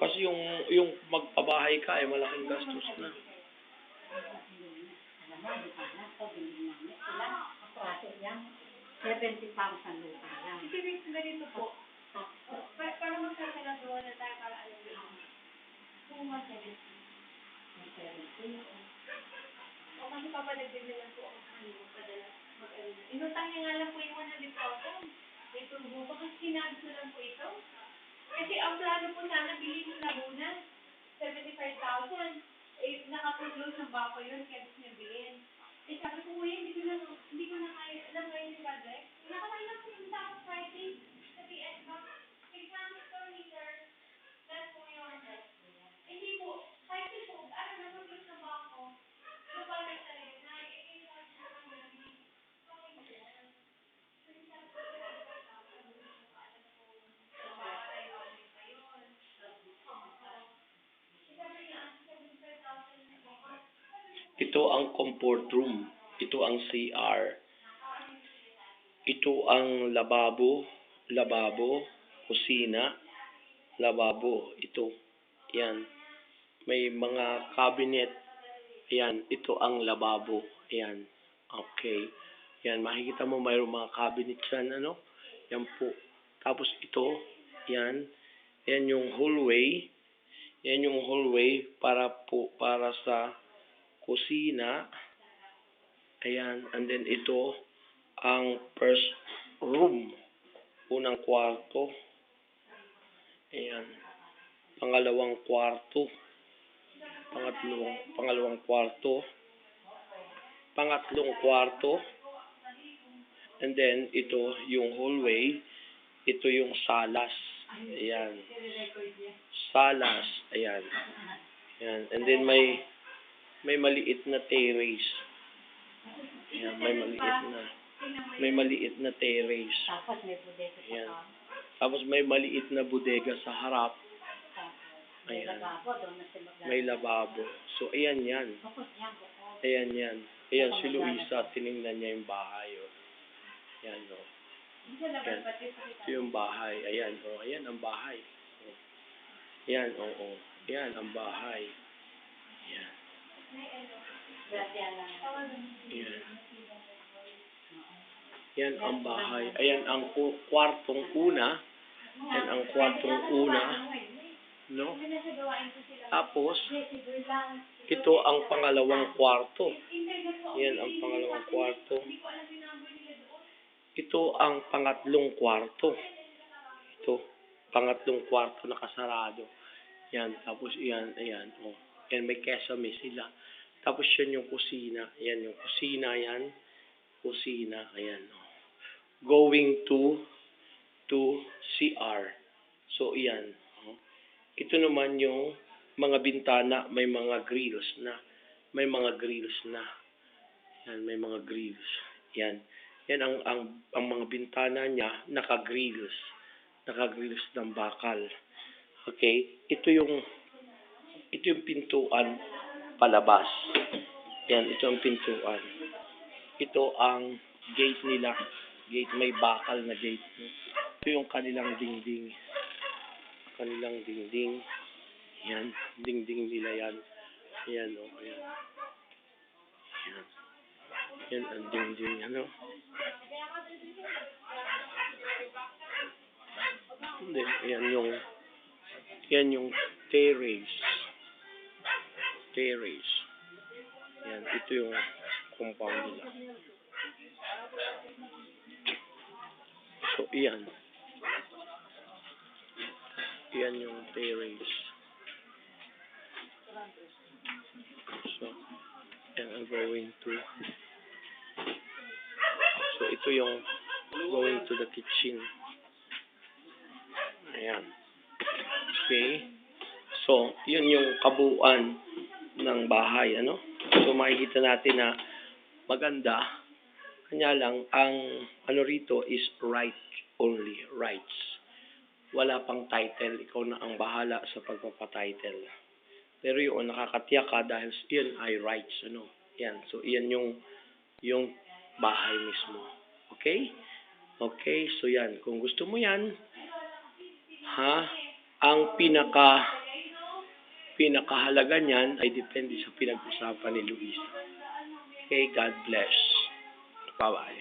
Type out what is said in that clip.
Kasi yung magpabahay ka ay malaking gastos na. Alam mo, di pa na ito, binili namin sila. Ang praso niya, 70,000 lupa lang. Ganito po. Para magkakalagawa na tayo para alam mo. Kung 170. O kasi papadagdag na lang po ang padala mag-alina. Inutang niya nga lang po yung 100,000. May turbo pa kasi sinabit na lang po ito. Kasi ang plano po sana, bilhin mo na muna. 75,000. Eh, nakapag-close ng bako yun, kaya gusto niya bilhin. Eh, sabi ko, kuya, hindi ko na kaya, alam mo yung project. Nakakain lang po yung tapos Friday. Kasi, example per liter, that's po yung test. Hindi po, kahit po, nakapag-close ng bako, ano pa rin talaga, Ito ang comfort room. Ito ang CR. Ito ang lababo, kusina, lababo. Ito. Yan. May mga cabinet. Yan. Ito ang lababo. Yan. Okay. Yan. Makikita mo mayroong mga cabinet yan. Ano? Yan po. Tapos ito. Yan. Yan yung hallway. Yan yung hallway para sa kusina. Ayan. And then ito ang first room. Unang kwarto. Ayan. Pangalawang kwarto. Pangalawang kwarto. Pangatlong kwarto. And then ito yung hallway. Ito yung salas. Ayan. Salas. Ayan. Ayan. And then may maliit na terrace. Ayan, may maliit na terrace. Tapos may bodega sa Ayan. top. Tapos may maliit na bodega sa harap. May Ayan. lababo, doon na sila maglalagay. May lababo. So, ayan yan. Bukod yan, bukod. Ayan yan. Ayan, si Luisa, tinignan niya yung bahay. Oh. Ayan, oh. Ayan. Ito yung bahay. Ayan, oh. Ayan ang bahay. Oh. Ayan, oh, oh. Ayan ang bahay. Ayan. Ayan. Yan ang bahay. Ayan ang kwartong una. Yan ang kwartong una. No? Tapos, ito ang pangalawang kwarto. Yan ang pangalawang kwarto. Ito ang pangatlong kwarto. Ito, pangatlong kwarto nakasarado. Yan, tapos yan, ayan. Oh. Yan, may kesame sila. Tapos yan yung kusina. Yan yung kusina yan. Kusina. Ayan. Oh. Going to CR. So, yan. Oh. Ito naman yung mga bintana. May mga grills na. May mga grills na. Yan. May mga grills. Yan. Yan ang mga bintana niya. Naka-grills. Naka-grills ng bakal. Okay. Ito yung pintuan palabas. Yan, ito ang pintuan. Ito ang gate nila. Gate, may bakal na gate. Ito yung kanilang dingding. Kanilang dingding. Yan, dingding nila yan. Yan, o. Oh, yan. Yan. Yan ang dingding, ano. Hindi, yan yung terrace. Terrace. Yan, ito yung compound nila. So, iyan. Iyan yung terrace. So, yan ang going to. So, ito yung going to the kitchen. Ayan. Okay. So, yun yung kabuuan ng bahay, ano? So, makikita natin na maganda. Kanya lang, ang ano rito is right only, rights. Wala pang title, ikaw na ang bahala sa pagpapatitle. Pero yun, nakakatiyak ka dahil yun ay rights, ano? Yan, so yan yung bahay mismo. Okay? Okay, so yan, kung gusto mo yan, Ha? Ang pinakahalaga niyan ay depende sa pinag-usapan ni Luisa. Okay, God bless. Bye-bye.